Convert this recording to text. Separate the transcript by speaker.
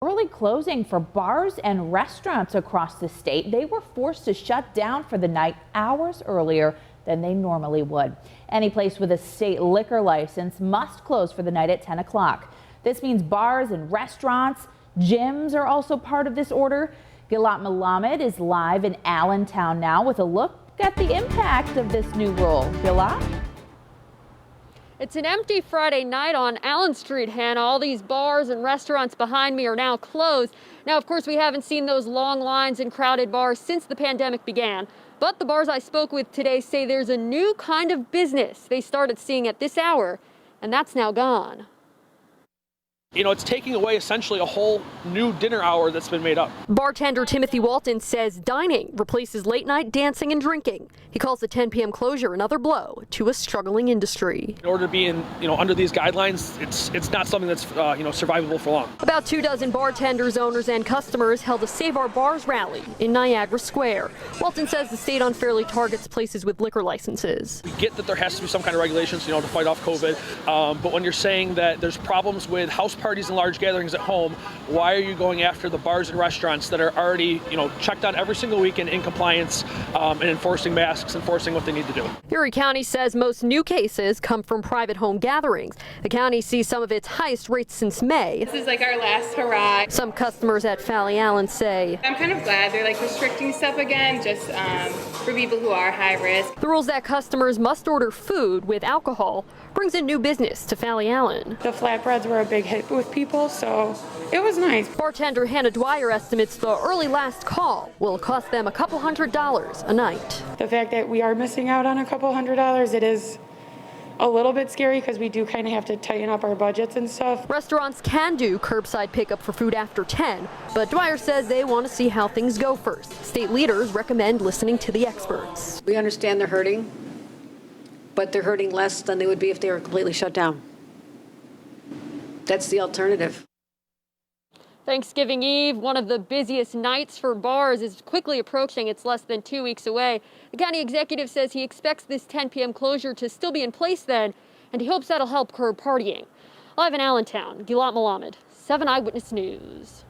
Speaker 1: Early closing for bars and restaurants across the state. They were forced to shut down for the night hours earlier than they normally would. Any place with a state liquor license must close for the night at 10 o'clock. This means bars and restaurants, gyms are also part of this order. Gilad Malamed is live in Allentown now with a look at the impact of this new rule. Gilad?
Speaker 2: It's an empty Friday night on Allen Street, Hannah. All these bars and restaurants behind me are now closed. Now, of course, we haven't seen those long lines in crowded bars since the pandemic began. But the bars I spoke with today say there's a new kind of business they started seeing at this hour, and that's now gone.
Speaker 3: You know, it's taking away essentially a whole new dinner hour that's been made up.
Speaker 2: Bartender Timothy WALTON says dining replaces late night dancing and drinking. He calls the 10 p.m. closure another blow to a struggling industry.
Speaker 3: In order to be under these guidelines, it's not something that's survivable for long.
Speaker 2: About 24 bartenders, owners, and customers held a Save Our Bars rally in Niagara Square. WALTON says the state unfairly targets places with liquor licenses.
Speaker 3: We get that there has to be some kind of regulations, to fight off COVID. But when you're saying that there's problems with house parties and large gatherings at home, why are you going after the bars and restaurants that are already, checked on every single week and in compliance and enforcing masks, enforcing what they need to do?
Speaker 2: Erie County says most new cases come from private home gatherings. The county sees some of its highest rates since May.
Speaker 4: This is like our last hurrah.
Speaker 2: Some customers at Fally Allen say,
Speaker 4: I'm kind of glad they're restricting stuff again, just for people who are high risk.
Speaker 2: The rules that customers must order food with alcohol brings in new business to Fally Allen.
Speaker 5: The flatbreads were a big hit with people, so it was nice.
Speaker 2: Bartender DWYER estimates the early last call will cost them a couple $100s a night.
Speaker 5: The fact that we are missing out on a couple $100s, it is a little bit scary because we do kind of have to tighten up our budgets and stuff.
Speaker 2: Restaurants can do curbside pickup for food after 10, but DWYER says they want to see how things go first. State leaders recommend listening to the experts.
Speaker 6: We understand they're hurting, but they're hurting less than they would be if they were completely shut down. That's the alternative.
Speaker 2: Thanksgiving Eve, one of the busiest nights for bars, is quickly approaching. It's less than 2 weeks away. The county executive says he expects this 10 p.m. closure to still be in place then, and he hopes that'll help curb partying. Live in Allentown, Gilad Malamed, 7 Eyewitness News.